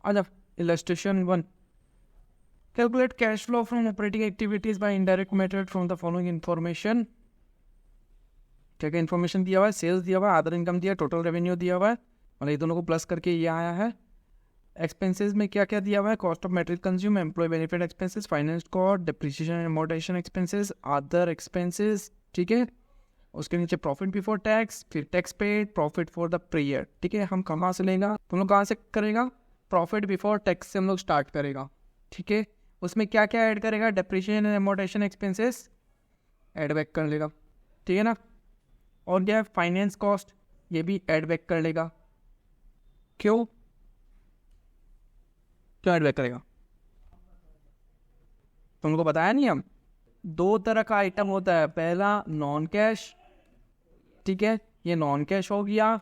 आजा illustration 1, calculate cash flow from operating activities by indirect method from the following information. क्या क्या information दिया हुआ है, सेल्स दिया हुआ है, अदर इनकम दिया, टोटल रेवेन्यू दिया हुआ है और ये दोनों को प्लस करके ये आया है। एक्सपेंसेस में क्या क्या दिया हुआ है, cost of material consume, employ benefit expenses, finance cost, depreciation and amortisation expenses, other expenses, ठीक है। उसके नीचे प्रॉफिट बिफोर टैक्स, फिर tax paid, profit for the period, ठीक है। हम कहाँ से लेगा, तुम लोग कहाँ से करेगा, प्रॉफिट बिफोर टैक्स से हम लोग स्टार्ट करेगा, ठीक है। उसमें क्या क्या ऐड करेगा, depreciation and amortisation expenses add back कर लेगा, ठीक है ना। और क्या है, फाइनेंस कॉस्ट, ये भी ऐड बैक कर लेगा। क्यों क्यों ऐड बैक करेगा, तुमको बताया नहीं हम, दो तरह का आइटम होता है, पहला नॉन कैश, ठीक है, ये नॉन कैश हो गया।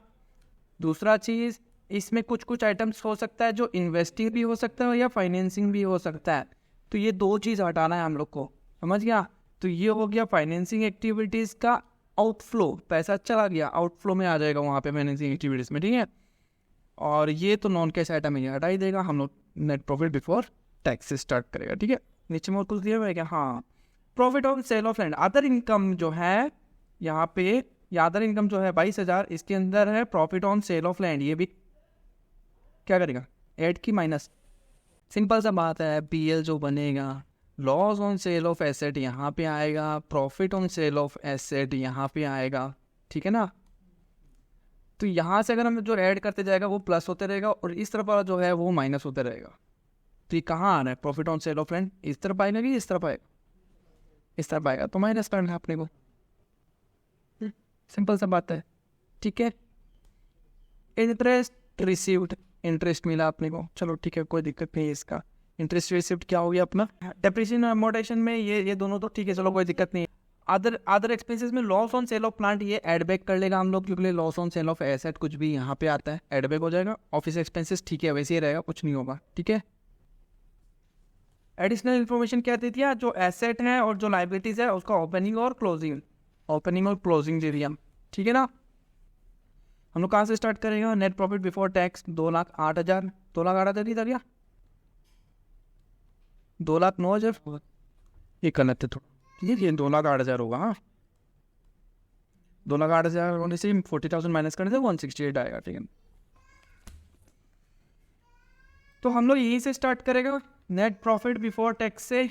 दूसरा चीज़, इसमें कुछ कुछ आइटम्स हो सकता है जो इन्वेस्टिंग भी हो सकता है या फाइनेंसिंग भी हो सकता है, तो ये दो चीज़ हटाना है हम लोग को, समझ गया। तो ये हो गया फाइनेंसिंग एक्टिविटीज़ का आउटफ्लो, पैसा चला गया, आउटफ्लो में आ जाएगा वहाँ पे फाइनेंसिंग एक्टिविटीज़ में, ठीक है। और ये तो नॉन कैश आइटम है, हटा ही देगा। हम लोग नेट प्रॉफिट बिफोर टैक्स से स्टार्ट करेगा, ठीक है। नीचे में और कुछ दिया हुआ है क्या, हाँ, profit on sale of land, other income जो है यहाँ पे, ये अदर इनकम जो है 22,000, इसके अंदर है profit on sale of land, ये भी क्या करेगा, ऐड की माइनस। सिंपल सा बात है, पीएल जो बनेगा, loss on sale of asset यहाँ पे आएगा, profit on sale of asset यहाँ पे आएगा, ठीक है ना। तो यहाँ से अगर हम जो ऐड करते जाएगा वो प्लस होते रहेगा और इस तरफ वाला जो है वो माइनस होते रहेगा। तो ये कहाँ आ रहा है, profit on sale of land इस तरफ आएगा कि इस तरफ आएगा, इस तरफ आएगा, तो माइनस करना है अपने को, सिंपल सा बात है, ठीक है। इंटरेस्ट रिसीव्ड, इंटरेस्ट मिला अपने को, चलो ठीक है, कोई दिक्कत नहीं है इसका। इंटरेस्ट रिसीव्ड क्या हो गया अपना, डेप्रिसिएशन और अमोर्टाइजेशन में ये दोनों तो ठीक है, चलो कोई दिक्कत नहीं है। अदर एक्सपेंसेस में loss on sale of plant, ये एड बैक कर लेगा हम लोग, क्योंकि loss on sale of asset कुछ भी यहाँ पे आता है एड बैक हो जाएगा। ऑफिस एक्सपेंसेस ठीक है, वैसे ही रहेगा, कुछ नहीं होगा, ठीक है। एडिशनल इन्फॉर्मेशन क्या दी थी, जो एसेट है और जो लाइबिलिटीज है उसका ओपनिंग और क्लोजिंग, ओपनिंग और क्लोजिंग दे दिया, ठीक है ना। हम लोग कहाँ से स्टार्ट करेंगे, नेट प्रॉफिट बिफोर टैक्स 2,08,000, 2,08,000 इधर या 2,09,000, ये गलत है थोड़ा, ये 2,08,000 होगा, हाँ 2,08,000 होने से 40,000 माइनस करने से 168 आएगा, ठीक है। तो हम लोग यहीं से स्टार्ट करेगा, नेट प्रॉफिट बिफोर टैक्स से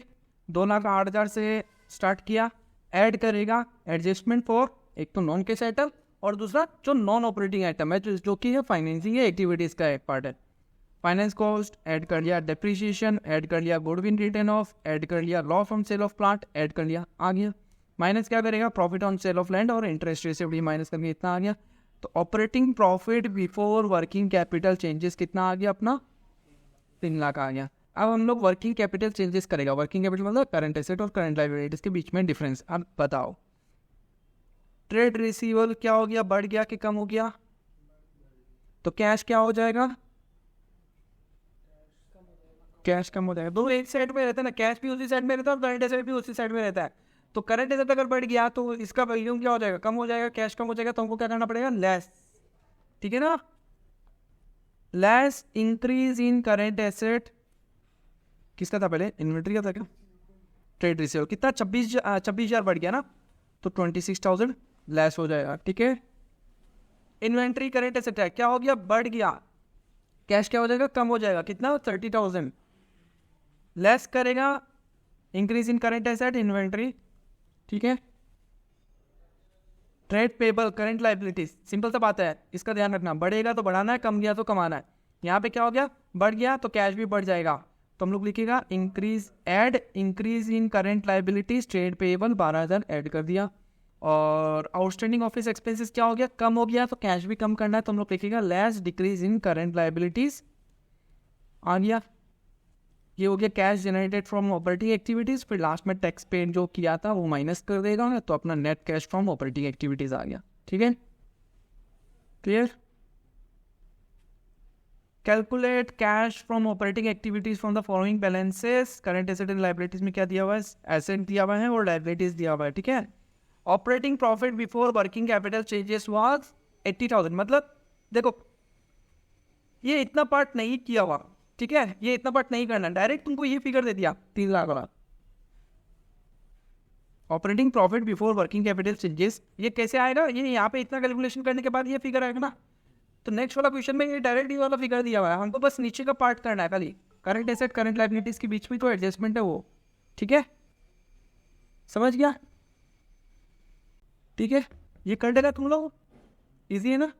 2,08,000 से स्टार्ट किया, ऐड करेगा एडजस्टमेंट फॉर, एक तो नॉन कैश आइटम और दूसरा जो नॉन ऑपरेटिंग आइटम है जो कि है फाइनेंसिंग एक्टिविटीज़ का एक पार्ट है। फाइनेंस कॉस्ट ऐड कर लिया, डेप्रिसिएशन ऐड कर लिया, गुडविल रिटर्न ऑफ ऐड कर लिया, loss on sale of plant add कर लिया, आ गया। माइनस क्या करेगा, profit on sale of land और इंटरेस्ट रिसीव्ड माइनस करके इतना आ गया। तो operating profit before working capital changes कितना आ गया अपना, 3 लाख आ गया। अब हम लोग वर्किंग कैपिटल चेंजेस करेगा, वर्किंग कैपिटल मतलब करंट एसेट और करंट लायबिलिटीज के बीच में डिफरेंस। अब बताओ, ट्रेड रिसीवेबल क्या हो गया, बढ़ गया कि कम हो गया, तो कैश क्या हो जाएगा, कैश कम हो जाएगा। दोनों एक साइड में रहता है ना, कैश भी उसी साइड में रहता है और करंट एसेट भी उसी साइड में रहता है। तो करंट एसेट अगर बढ़ गया तो इसका वैल्यूम क्या हो जाएगा, कम हो जाएगा, कैश कम हो जाएगा, तो हमको क्या करना पड़ेगा, लेस, ठीक है ना। Less increase in current asset, किसका था पहले, इन्वेंट्री का था क्या, ट्रेड रिसीवेबल कितना 26,000 बढ़ गया ना, तो 26,000 लेस हो जाएगा, ठीक है। इन्वेंट्री करंट एसेट है, क्या हो गया, बढ़ गया, कैश क्या हो जाएगा, कम हो जाएगा, कितना 30,000 लेस करेगा, increase in current asset inventory, ठीक है। Trade payable current liabilities, simple सा बात है, इसका ध्यान रखना, बढ़ेगा तो बढ़ाना है, कम गया तो कमाना है। यहाँ पे क्या हो गया, बढ़ गया तो कैश भी बढ़ जाएगा, तो हम लोग लिखेगा increase in current liabilities trade payable 12,000 add कर दिया। और आउटस्टैंडिंग ऑफिस एक्सपेंसेस क्या हो गया, कम हो गया, तो कैश भी कम करना है, तो हम लोग लिखेगा less decrease in current liabilities, आ गया। ये हो गया cash generated from operating activities, फिर लास्ट में टैक्स पेड जो किया था वो माइनस कर देगा, तो अपना net cash from operating activities आ गया, ठीक है, clear. Calculate cash from operating activities from the following balances, current asset and liabilities में क्या दिया हुआ है, एसेट दिया हुआ है और लायबिलिटीज दिया हुआ है, ठीक है। Operating profit before working capital changes was 80,000, मतलब देखो ये इतना पार्ट नहीं किया हुआ, ठीक है, ये इतना पार्ट नहीं करना, डायरेक्ट तुमको ये फिगर दे दिया 3 लाख वाला। Operating profit before working capital changes, ये कैसे आएगा? ये यहाँ पे इतना कैलकुलेशन करने के बाद ये फिगर आएगा ना। तो नेक्स्ट वाला क्वेश्चन में ये डायरेक्ट ये वाला फिगर दिया हुआ है, हमको बस नीचे का पार्ट करना है खाली। करंट एसेट करंट लायबिलिटीज के बीच में तो एडजस्टमेंट है वो, ठीक है, समझ गया? ठीक है, ये कर देगा तुम लोग, इजी है ना।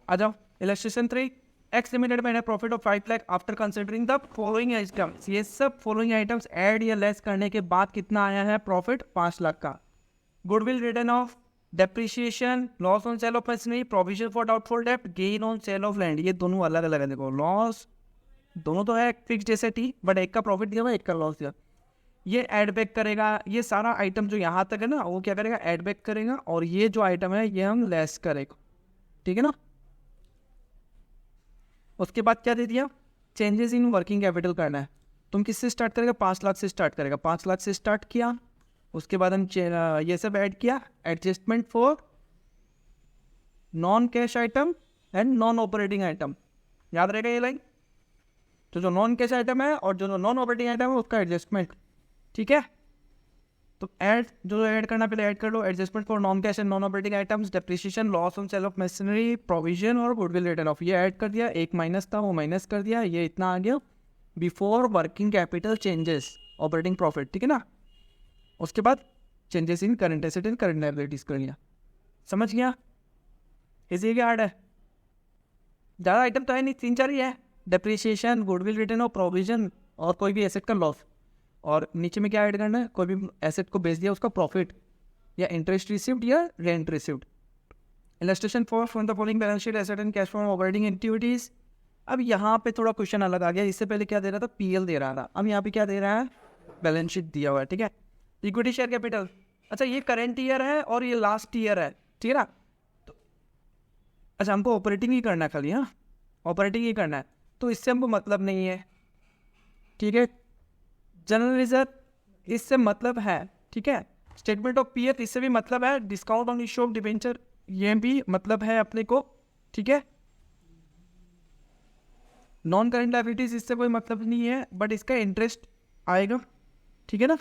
आ जाओ इलस्ट्रेशन 3। एक्स लिमिटेड में profit of 5 lakh after considering the following items. ये सब फॉलोइंग आइटम्स ऐड या लेस करने के बाद कितना आया है प्रॉफिट? 5 लाख का। Goodwill written off, depreciation, loss on sale of machinery, provision for doubtful डेब्ट, gain on sale of land, ये दोनों अलग अलग है। देखो लॉस दोनों तो है फिक्स्ड एसेट ही, बट एक का प्रॉफिट दिया हुआ एक का लॉस दिया। ये ऐड बैक करेगा, ये सारा आइटम जो यहाँ तक है ना वो क्या करेगा? ऐड बैक करेगा, और ये जो आइटम है ये हम लेस करेगा, ठीक है ना। उसके बाद क्या दे दिया? चेंजेस इन वर्किंग कैपिटल करना है। तुम किससे स्टार्ट करेगा? 5 लाख से स्टार्ट करेगा। 5 लाख से स्टार्ट किया, उसके बाद हम ये सब ऐड किया, adjustment for non cash item and non operating item, याद रहेगा ये लाइन। तो जो नॉन कैश आइटम है और जो नॉन ऑपरेटिंग आइटम है उसका एडजस्टमेंट, ठीक है। तो जो ऐड करना पहले ऐड कर लो, adjustment for non cash and non operating items, depreciation, loss on sale of machinery, provision और गुडविल रिटर्न ऑफ, ये ऐड कर दिया। एक माइनस था वो माइनस कर दिया, ये इतना आ गया before working capital changes operating profit, ठीक है ना। उसके बाद changes in current asset and current liabilities कर लिया, समझ गया? इसी के हार्ड है, ज़्यादा आइटम तो है नहीं, 3-4 ही है। डेप्रिसिएशन, गुडविल रिटर्न और प्रोविजन और कोई भी एसेट का लॉस, और नीचे में क्या ऐड करना है? कोई भी एसेट को बेच दिया उसका प्रॉफिट, या इंटरेस्ट रिसीव्ड या rent received. Illustration for from the following balance sheet asset and cash from operating activities. अब यहाँ पे थोड़ा क्वेश्चन अलग आ गया, इससे पहले क्या दे रहा था? पीएल दे रहा था, अब यहाँ पे क्या दे रहा है? बैलेंस शीट दिया हुआ है, ठीक है। इक्विटी शेयर कैपिटल, अच्छा ये करेंट ईयर है और ये लास्ट ईयर है, ठीक है ना। तो अच्छा हमको ऑपरेटिंग ही करना है खाली, हाँ ऑपरेटिंग ही करना है, तो इससे हमको मतलब नहीं है, ठीक है। जनरल रिजर्व इससे मतलब है, ठीक है। स्टेटमेंट ऑफ पीएफ इससे भी मतलब है। Discount on issue of debenture ये भी मतलब है अपने को, ठीक है। नॉन करेंट लायबिलिटीज इससे कोई मतलब नहीं है, बट इसका इंटरेस्ट आएगा, ठीक है ना।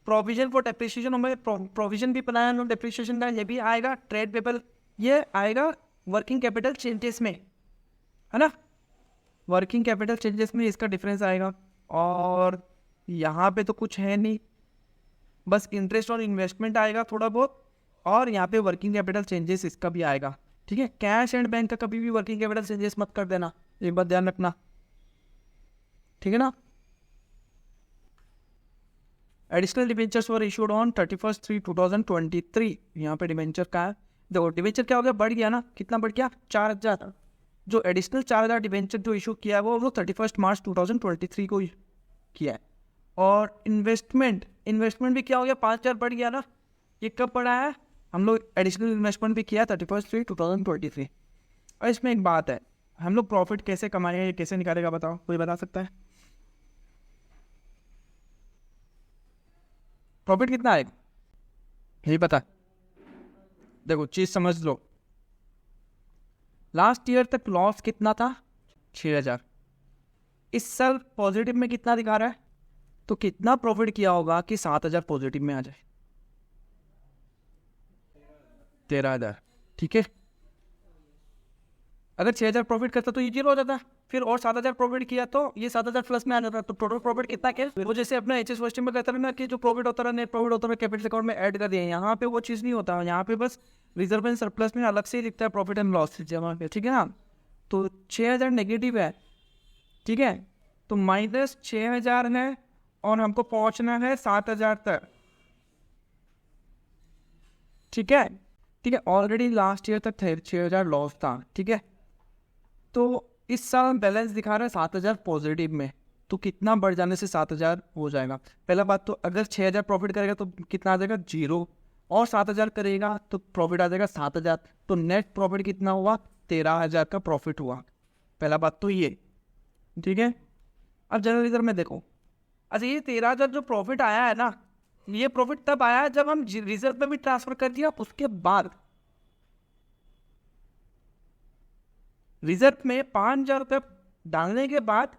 प्रोविजन फॉर डेप्रिसिएशन, हमें प्रोविजन भी बनाया नो डेप्रिसिएशन का, ये भी आएगा। ट्रेड पेबल ये आएगा वर्किंग कैपिटल चेंजेस में, है ना। वर्किंग कैपिटल चेंजेस में इसका डिफरेंस आएगा, और यहाँ पे तो कुछ है नहीं, बस इंटरेस्ट और इन्वेस्टमेंट आएगा थोड़ा बहुत, और यहाँ पे वर्किंग कैपिटल चेंजेस इसका भी आएगा, ठीक है। कैश एंड बैंक का कभी भी वर्किंग कैपिटल चेंजेस मत कर देना, एक बात ध्यान रखना, ठीक है ना। Additional debentures were issued on 31/3/2023। यहाँ पे डिबेंचर का है, देखो डिबेंचर क्या हो गया? बढ़ गया ना, कितना बढ़ गया? 4000। जो एडिशनल 4000 डिबेंचर जो इशू किया है वो 31 मार्च 2023 को किया है। और इन्वेस्टमेंट भी क्या हो गया? 5000 बढ़ गया ना। ये कब बढ़ा है? हम लोग एडिशनल इन्वेस्टमेंट भी किया 31/3/2023। और इसमें एक बात है, हम लोग प्रॉफिट कैसे कमाएंगे, कैसे निकालेगा बताओ, कोई बता सकता है? प्रॉफिट कितना आएगा यही पता? देखो चीज समझ लो, लास्ट ईयर तक लॉस कितना था? 6000। इस साल पॉजिटिव में कितना दिखा रहा है? तो कितना प्रॉफिट किया होगा कि 7000 पॉजिटिव में आ जाए? 13000, ठीक है। अगर 6000 प्रॉफिट करता तो ये जीरो हो जाता, फिर और 7000 प्रॉफिट किया तो ये 7000 प्लस में आ जाता, तो टोटल प्रॉफिट कितना क्या? वो जैसे अपना एचएस फर्स्ट में कहता है ना कि जो प्रॉफिट होता है नेट प्रॉफिट होता है कैपिटल अकाउंट में ऐड कर दिया, यहाँ पे वो चीज़ नहीं होता, यहाँ पे बस रिजर्व एंड सरप्लस में अलग से ही दिखता है प्रॉफिट एंड लॉस जमा पे, ठीक है ना। तो 6000 नेगेटिव है, ठीक है, तो माइनस 6000 है और हमको पहुँचना है 7000 तक, ठीक है। ठीक है, ऑलरेडी लास्ट ईयर तक 6000 लॉस था, ठीक है। तो इस साल बैलेंस दिखा रहा है 7000 पॉजिटिव में, तो कितना बढ़ जाने से 7000 हो जाएगा? पहला बात तो अगर 6000 प्रॉफिट करेगा तो कितना आ जाएगा? जीरो, और 7000 करेगा तो प्रॉफिट आ जाएगा 7000, तो नेट प्रॉफिट कितना हुआ? 13000 का प्रॉफिट हुआ। पहला बात तो ये, ठीक है। अब जनरल रिजर्व में देखो, अच्छा ये 13000 जो प्रॉफिट आया है ना, ये प्रॉफिट तब आया है जब हम रिजर्व में भी ट्रांसफर कर दिया, उसके बाद रिजर्व में 5,000 रुपये डालने के बाद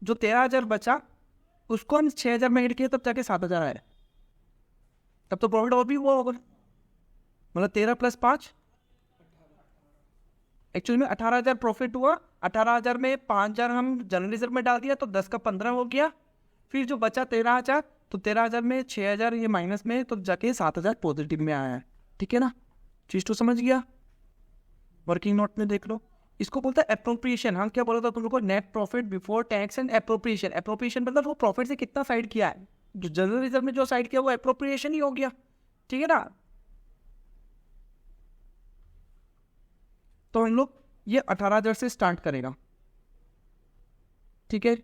जो 13,000 बचा उसको हम 6,000 में ऐड किए तब जाके 7,000 आया। तब तो प्रॉफिट और भी हुआ होगा, मतलब 13 + 5 एक्चुअली में 18,000 प्रॉफिट हुआ। 18,000 में 5,000 हम जनरल रिजर्व में डाल दिया तो 10 का 15 हो गया। फिर जो बचा 13,000, तो 13,000 में 6,000 ये माइनस में, तो जाके 7,000 पॉजिटिव में आया है। ठीक है ना, चीज तो समझ गया। वर्किंग नोट में देख लो, इसको बोलता है एप्रोप्रिएशन। हम क्या बोला था तुम लोग को, net profit before tax and appropriation. Appropriation मतलब वो प्रॉफिट से कितना साइड किया है, जो जनरल रिजर्व में जो साइड किया वो एप्रोप्रिएशन ही हो गया। ठीक है ना, तो हम लोग ये 18,000 से स्टार्ट करेगा। ठीक है,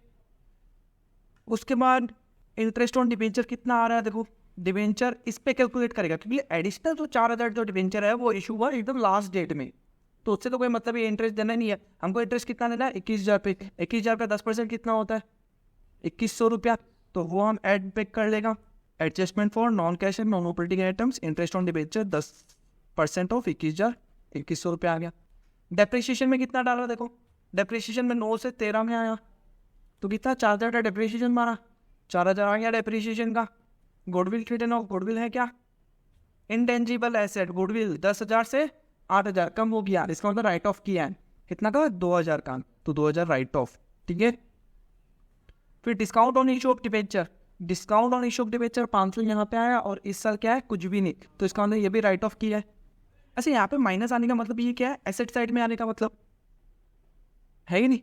उसके बाद इंटरेस्ट ऑन डिबेंचर कितना आ रहा है, देखो डिबेंचर इस पे कैलकुलेट करेगा, क्योंकि एडिशनल जो 4,000 जो डिबेंचर है वो इशू हुआ एकदम लास्ट डेट में, तो उससे तो कोई मतलब ये इंटरेस्ट देना नहीं है। हमको इंटरेस्ट कितना देना है, 21,000 पे। 21,000 पे 10% कितना होता है, 2,100 रुपया, तो वो हम एड बैक कर लेगा। Adjustment for non cash and non operating items, interest on debenture 10% of 21,000, 2,100 रुपया आ गया। डेप्रिसिएशन में कितना डाला, देखो डेप्रिसिएशन में 9 से 13 में आया, तो कितना 4,000 का डेप्रिसिएशन मारा, 4,000 आ गया डेप्रिसिएशन का। गुडविल रिटर्न ऑफ गुडविल है क्या, इंटेंजिबल एसेट गुडविल 10,000 से 8,000 कम हो गया, इसका मतलब राइट ऑफ किया है, कितना का 2,000 का, तो 2,000 राइट ऑफ। ठीक है, फिर discount on issue of debenture, discount on issue of debenture 500 यहाँ पे आया, और इस साल क्या है कुछ भी नहीं, तो इसका मतलब ये भी राइट ऑफ किया है। अच्छा, यहाँ पे माइनस आने का मतलब ये क्या है, एसेट साइड में आने का मतलब है ही नहीं,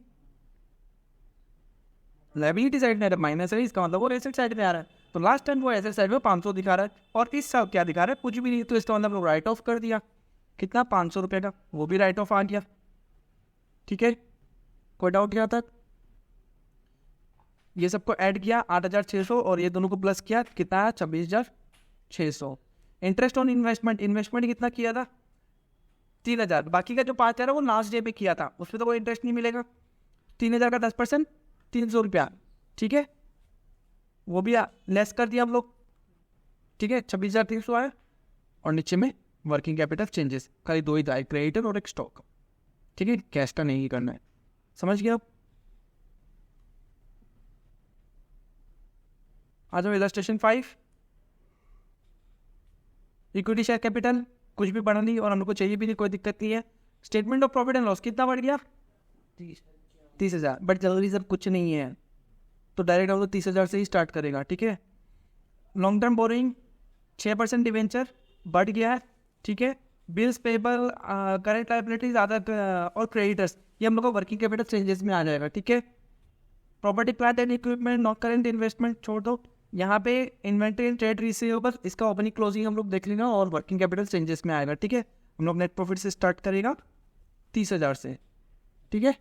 लायबिलिटी साइड में माइनस है, इसका मतलब वो एसेट साइड में आ रहा है। तो लास्ट टाइम वो एसेट साइड में 500 दिखा रहा है, और इस साल क्या दिखा रहा है, कुछ भी नहीं, तो इसका मतलब राइट ऑफ कर दिया, कितना 500 रुपये का, वो भी राइट ऑफ आ गया। ठीक है, कोई डाउट क्या तक, ये सबको ऐड किया 8,600 और ये दोनों को प्लस किया, कितना है 26,600। इंटरेस्ट ऑन इन्वेस्टमेंट, इन्वेस्टमेंट कितना किया था 3,000, बाकी का जो 5,000 है वो लास्ट डे पे किया था, उसमें तो कोई इंटरेस्ट नहीं मिलेगा। 3,000 का 10% 300 रुपया। ठीक है, वो भी लेस कर दिया हम लोग। ठीक है, 26,300 आया, और नीचे में वर्किंग कैपिटल चेंजेस खाली 2 ही था, एक क्रेडिटर और एक स्टॉक। ठीक है, कैश का नहीं करना है, समझ गया आप। आ जाओ इलस्ट्रेशन 5, इक्विटी शेयर कैपिटल कुछ भी बढ़ा नहीं और हमको चाहिए भी नहीं, कोई दिक्कत नहीं है। Statement of profit and loss कितना बढ़ गया 30,000, बट जल्दी सब कुछ नहीं है, तो डायरेक्ट हम लोग 30,000 से ही स्टार्ट करेगा। ठीक है, लॉन्ग टर्म बोरिंग 6% डिवेंचर बढ़ गया है। ठीक है, बिल्स पेबल, करेंट लायबिलिटीज और क्रेडिटर्स, ये हम लोग को वर्किंग कैपिटल चेंजेस में आ जाएगा। ठीक है, property plant and equipment not current investment छोड़ दो, यहाँ पे इन्वेंट्री एंड ट्रेड रिसीवेबल, इसका ओपनिंग क्लोजिंग हम लोग देख लेंगे और वर्किंग कैपिटल चेंजेस में आएगा। ठीक है, हम लोग नेट प्रॉफिट से स्टार्ट करेगा 30,000 से। ठीक है,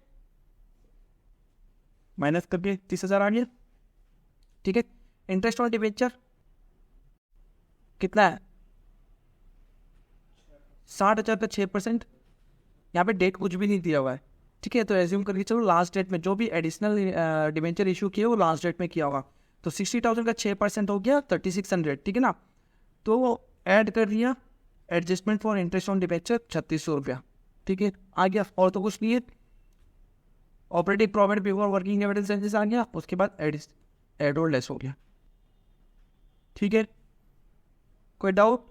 माइनस करके 30,000 आ गया। ठीक है, इंटरेस्ट ऑन डिबेंचर कितना है 60,000 का 6%, यहाँ पे डेट कुछ भी नहीं दिया हुआ है। ठीक है, तो एज्यूम करके चलो लास्ट डेट में जो भी एडिशनल डिबेंचर इशू किया वो लास्ट डेट में किया होगा, तो 60,000 का 6% हो गया 3,600। ठीक है ना, तो वो ऐड कर दिया adjustment for interest on debenture 3,600 रुपया। ठीक है, आ गया, और तो कुछ नहीं है। Operating profit before working capital changes आ गया, उसके बाद एड और लेस हो गया। ठीक है, कोई डाउट,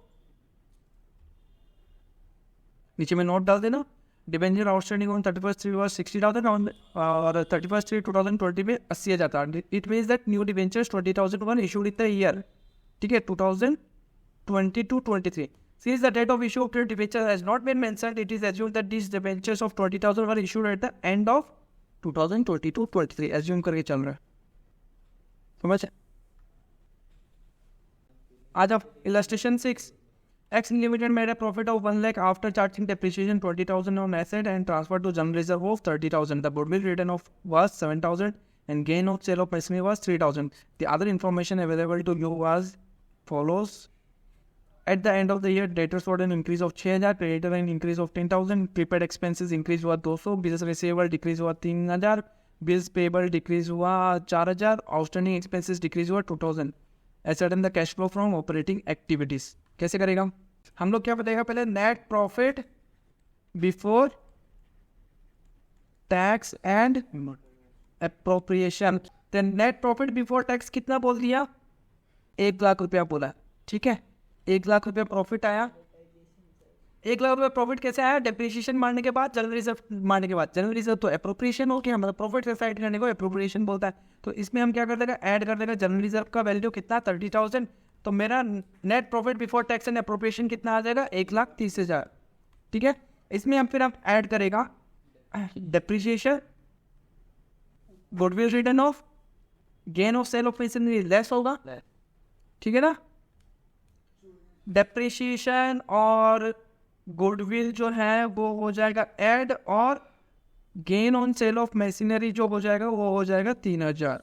नीचे में नोट डाल देना। डिबेंचर आउटस्टैंडिंग ऑन 31/3 was 60,000 और 31/3 2020 में 80,000 था। It means that new debentures 20,001 issued in the year, ठीक है, 2022-23. Since the date of issue of the debenture has not been mentioned, it is assumed that these debentures of 20,000 were issued at the end of 2022-23. assume करके चल रहा है, समझ। आज आप illustration 6, X Limited made a profit of 1 lakh after charging depreciation 20,000 on asset and transfer to general reserve of 30,000. The goodwill written off was 7,000 and gain of sale of machinery was 3,000. The other information available to you was follows. At the end of the year, debtors were an increase of 6,000, creditor an increase of 10,000, prepaid expenses increase हुआ 200, business receivable decrease हुआ 3,000, bills payable decrease हुआ 4,000, outstanding expenses decrease हुआ 2,000. Asset and the cash flow from operating activities. कैसे करेगा हम लोग, क्या बताएगा पहले, net profit before tax and appropriation. Then net profit before tax कितना बोल दिया? 1,00,000 रुपया बोला, ठीक है। 1,00,000 रुपया प्रॉफिट आया। 1,00,000 रुपया प्रॉफिट कैसे आया? डेप्रिसिएशन मारने के बाद, जनरल रिजर्व मारने के बाद। जनरल रिजर्व तो अप्रोप्रिएशन हो गया, मतलब प्रॉफिट से साइड करने को अप्रोप्रिएशन बोलता है। तो इसमें हम क्या कर देगा, ऐड कर देगा जनरल रिजर्व का वैल्यू कितना, 30,000। तो मेरा net profit before tax and appropriation कितना आ जाएगा, 1,30,000, ठीक है। इसमें हम फिर हम ऐड करेगा depreciation, goodwill written off, gain of sale of machinery less होगा, ठीक है ना। डेप्रिसिएशन और गुडविल जो है वो हो जाएगा ऐड, और gain on sale of machinery जो हो जाएगा वो हो जाएगा 3,000।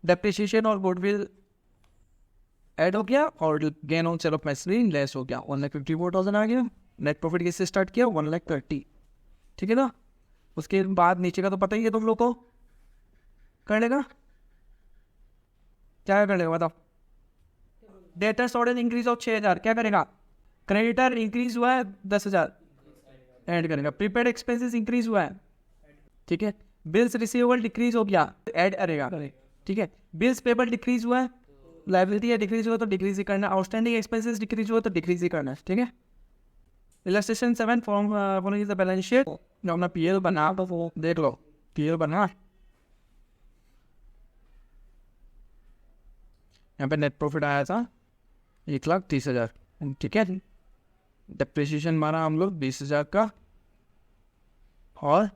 डेप्रिसिएशन और गुडविल ऐड हो गया और gain on sale of machinery less हो गया, 1,54,000 आ गया। नेट प्रॉफिट किससे स्टार्ट किया, 1,30,000, ठीक है ना। उसके बाद नीचे का तो पता ही है तुम लोग को, कर लेगा क्या कर लेगा बताओ। डेटर्स ऑर्डर इंक्रीज ऑफ 6,000, क्या करेगा, क्रेडिटर इंक्रीज हुआ है 10,000, ऐड करेगा। प्रीपेड एक्सपेंसेस इंक्रीज हुआ है, ठीक है। बिल्स रिसीवेबल डिक्रीज हो गया, ऐड करेगा, ठीक है। बिल्स पेबल डिक्रीज हुआ है, लायबिलिटी है डिक्रीज हुआ तो डिक्रीज ही करना। आउटस्टैंडिंग एक्सपेंसेस डिक्रीज हुआ तो डिक्रीज ही करना है, ठीक है। Illustration 7 following the balance sheet. जो अपना पीएल बना तो वो देख लो, पीएल बना, यहाँ पे नेट प्रॉफिट आया था 1,30,000, ठीक है। डेप्रिसिएशन मारा हम लोग 20,000 का, और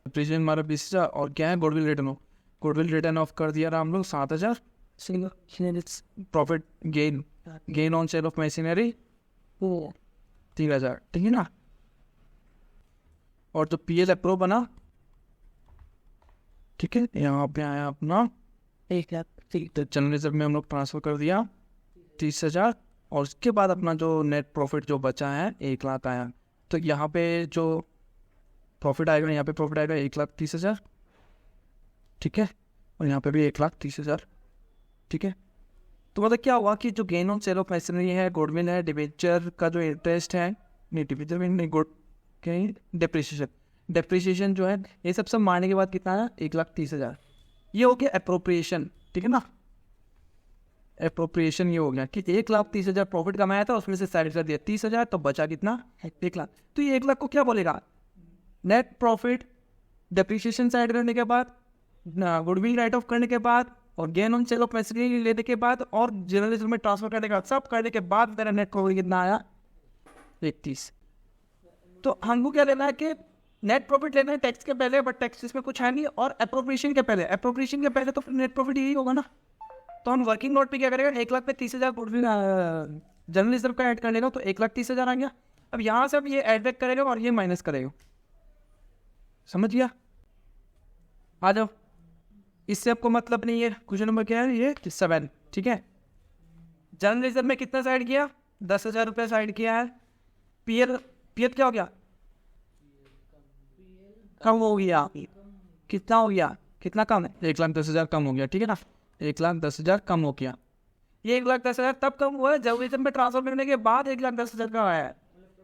डेप्रिसिएशन मारा 20,000, और क्या है, goodwill written of, goodwill written of कर दिया हम लोग 7,000। Profit gain on sale of machinery 3,000, ठीक है ना। और तो पीएल अप्रूव बना, ठीक है। यहाँ पे आया अपना 1,00,000, तो जनरल रिजर्व में हम लोग ट्रांसफर कर दिया 30,000, और उसके बाद अपना जो नेट प्रॉफिट जो बचा है 1,00,000 आया। तो यहाँ पे जो प्रॉफिट आएगा, यहाँ पे प्रॉफिट आएगा 1,30,000, ठीक है, और यहाँ पे भी 1,30,000, ठीक है। तो मतलब क्या हुआ कि जो gain on sale of machinery है, गुडविल है, डिबेंचर का जो इंटरेस्ट है, नहीं डिबेंचर में नहीं, गुड कहीं डेप्रिसिएशन जो है, ये सब मारने के बाद कितना है, 1,30,000। ये हो गया अप्रोप्रिएशन, ठीक है ना। अप्रोप्रिएशन ये हो गया कि 1,30,000 प्रॉफिट कमाया था, उसमें से साइड कर दिया 30,000, तो बचा कितना, 1,00,000। तो ये 1,00,000 को क्या बोलेगा, नेट प्रॉफिट डेप्रिसिएशन साइड करने के बाद, गुडविल राइट ऑफ करने के बाद, और gain on sale of machinery लेने के बाद, और जनरल रिजर्व में ट्रांसफर करने का, सब करने के बाद मेरा नेट प्रॉफिट कितना आया, 31। तो हमको क्या लेना है कि नेट प्रॉफिट लेना है टैक्स के पहले, बट टैक्स इसमें कुछ है नहीं, और अप्रोप्रिएशन के पहले, अप्रोप्रिएशन के पहले तो फिर नेट प्रॉफिट यही होगा ना। तो हम वर्किंग नोट पे क्या करेगा, 1,00,000 पे 30,000 जनरल रिजर्व का ऐड कर लेगा, तो 1,30,000 आ गया। अब यहाँ से अब ये ऐड बैक करेगा और ये माइनस करेगा, समझ गया। आ जाओ, इससे आपको मतलब नहीं है। क्वेश्चन नंबर क्या है, ये 7, ठीक है। जनरल रिजर्व में कितना साइड किया, 10,000 रुपये साइड किया है। पीएल क्या हो गया, कम हो गया, कितना हो गया, कितना कम है, 1,10,000 कम हो गया, ठीक है ना। 1,10,000 कम हो गया। ये 1,10,000 तब कम हुआ है जब रिजर्व में ट्रांसफर करने के बाद 1,10,000 का आया है।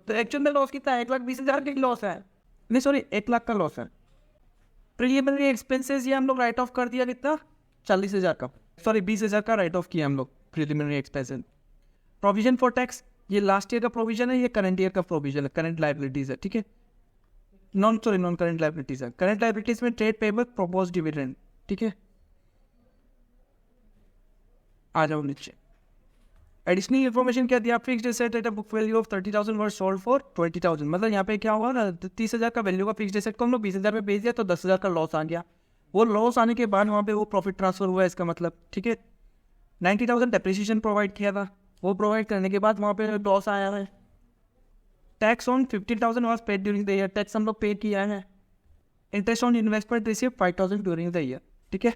तो एक्चुअल में लॉस कितना है, 1,20,000 का लॉस है, नहीं सॉरी 1,00,000 का लॉस है। प्रीलिमिनरी एक्सपेंसेस ये हम लोग राइट ऑफ कर दिया कितना, 40,000 का, सॉरी 20,000 का राइट ऑफ किया हम लोग preliminary expenses. Provision for tax, ये लास्ट ईयर का प्रोविजन है, ये करंट ईयर का प्रोविजन है, करंट लाइबिलिटीज है, ठीक है। नॉन करंट लाइबिलिटीज है। करंट लाइबिलिटीज में ट्रेड पेबल, प्रोपोज डिविडेंड, ठीक है। आ जाओ नीचे, एडिशनल इन्फॉर्मेशन क्या दिया, fixed asset at a book value of 30,000 were sold for 20,000। मतलब यहाँ पे क्या हुआ ना, 30,000 का वैल्यू का फिक्स्ड एसेट को हम लोग 20,000 में बेच दिया, तो 10,000 का लॉस आ गया। वो लॉस आने के बाद वहाँ पे वो प्रॉफिट ट्रांसफर हुआ है, इसका मतलब, ठीक है। 90,000 डेप्रिसिएशन प्रोवाइड किया था, वो प्रोवाइड करने के बाद वहाँ पे लॉस आया है। Tax on 15,000 was paid during the year, tax हम लोग पे किया है। Interest on investment receive 5,000 during the year, ठीक है।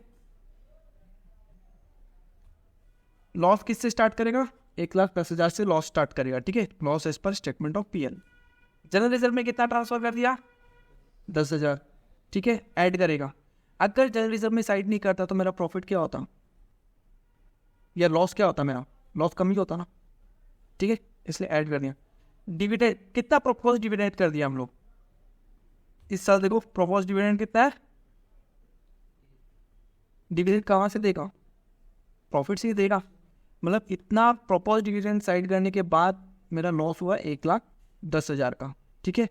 लॉस किससे स्टार्ट करेगा, 1,10,000 से लॉस स्टार्ट करेगा, ठीक है। Loss as per statement of PL. General reserve में कितना ट्रांसफर कर दिया, 10,000, ठीक है, ऐड करेगा। अगर जनरल रिजर्व में साइड नहीं करता तो मेरा प्रॉफिट क्या होता, या लॉस क्या होता, मेरा लॉस कम ही होता ना, ठीक है, इसलिए ऐड कर दिया। डिविडेंड कितना प्रोपोज डिविडेंड कर दिया हम लोग इस साल। देखो प्रोपोज डिविडेंड कितना है, डिविडेंड कहाँ से देगा, प्रॉफिट से ही देगा। मतलब इतना प्रोपोज डिविडेंड साइड करने के बाद मेरा लॉस हुआ 1,10,000 का। ठीक है,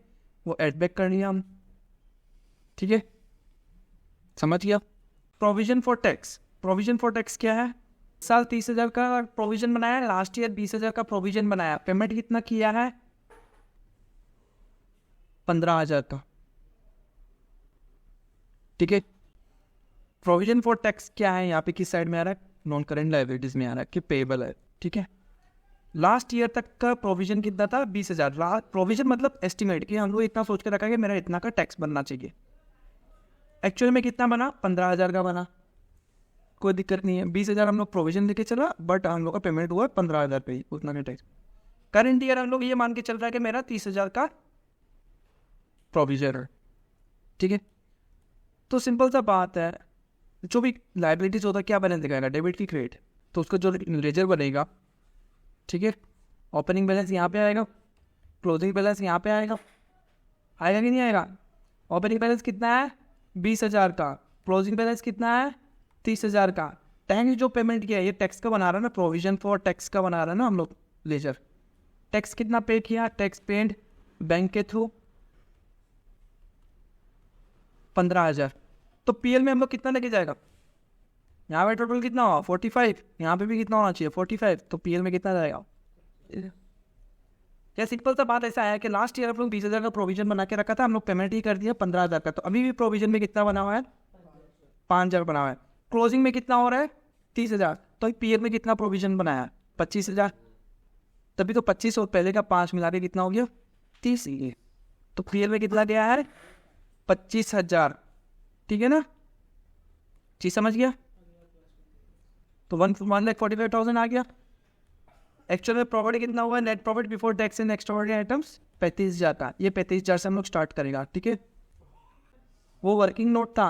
वो एड बैक कर लिया हम। ठीक है, समझ गया। Provision for tax, provision for tax क्या है, साल 30,000 का प्रोविजन बनाया, लास्ट ईयर 20,000 का प्रोविजन बनाया, पेमेंट कितना किया है 15,000 का। ठीक है, प्रोविजन फॉर टैक्स क्या है यहाँ पे, किस साइड में आ रहा है, नॉन करेंट लायबिलिटीज में आ रहा है कि पेबल है। ठीक है, लास्ट ईयर तक का प्रोविजन कितना था 20,000। प्रोविजन मतलब एस्टिमेट कि हम लोग इतना सोच के रखा कि मेरा इतना का टैक्स बनना चाहिए। एक्चुअल में कितना बना 15,000 का बना, कोई दिक्कत नहीं है। 20,000 हम लोग प्रोविजन लेके चला, बट हम लोग का पेमेंट हुआ 15,000 पे ही, उतना का टैक्स। करंट ईयर हम लोग ये मान के चल रहा है कि मेरा 30,000 का प्रोविजन है। ठीक है, तो सिंपल सा बात है, जो भी लाइबिलिटीज होता है क्या बैलेंस दिखाएगा, डेबिट की क्रेडिट, तो उसका जो लेजर बनेगा, ठीक है, ओपनिंग बैलेंस यहाँ पे आएगा, क्लोजिंग बैलेंस यहाँ पे आएगा, आएगा कि नहीं आएगा। ओपनिंग बैलेंस कितना है 20,000 का, क्लोजिंग बैलेंस कितना है 30,000 का। टैक्स जो पेमेंट किया है ये टैक्स का बना रहा है ना, प्रोविजन फॉर टैक्स का बना रहा है ना हम लोग लेजर। टैक्स कितना पे किया, टैक्स पेड बैंक के थ्रू 15,000। तो पीएल में हम लोग कितना लेके जाएगा, यहाँ पे टोटल कितना हुआ 45, यहाँ पे भी कितना होना चाहिए 45, तो पीएल में कितना जाएगा। क्या सिंपल सा बात ऐसा है कि लास्ट ईयर हम लोग 20,000 का प्रोविजन बना के रखा था, हम लोग पेमेंट ही कर दिया 15,000 का, तो अभी भी प्रोविजन में कितना बना हुआ है 5,000 बना हुआ है। क्लोजिंग में कितना हो रहा है 30,000, तो पीएल में कितना प्रोविजन बनाया 25,000, तभी तो 25 और पहले का 5 मिला के कितना हो गया 30, तो पीएल में कितना गया है 25,000। ठीक है ना, चीज समझ गया। तो 1,45,000 आ गया। एक्चुअल में प्रॉफिट कितना हुआ, net profit before tax and extraordinary items 35,000 का, ये 35,000 से हम लोग स्टार्ट करेगा। ठीक है, वो वर्किंग नोट था।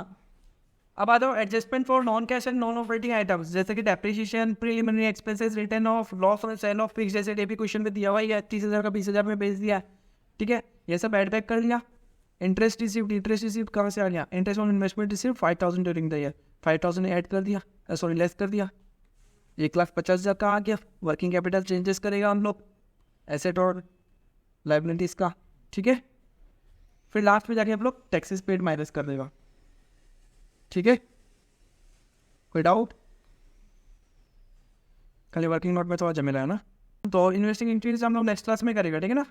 अब आ जाओ adjustment for non cash and non operating items, जैसे कि depreciation, preliminary expenses, return of loss on sale of fixed asset, ये भी क्वेश्चन में दिया हुआ है, 30,000 का 20,000 में बेच दिया। ठीक है, ये सब एड बैक कर लिया। इंटरेस्ट रिसीव्ड, इंटरेस्ट रिसीव्ड कहाँ से आ गया, interest on investment received 5,000 during the year, 5,000 add कर दिया, सॉरी लेस कर दिया, 1,50,000 का आ गया। वर्किंग कैपिटल चेंजेस करेगा हम लोग एसेट और लाइबिलिटीज का। ठीक है, फिर लास्ट में जाके हम लोग टैक्सेस पेड माइनस कर देगा। ठीक है, कोई डाउट, खाली वर्किंग नोट में थोड़ा झमेला है ना, तो इन्वेस्टिंग एक्टिविटीज हम लोग नेक्स्ट क्लास में करेगा। ठीक है ना।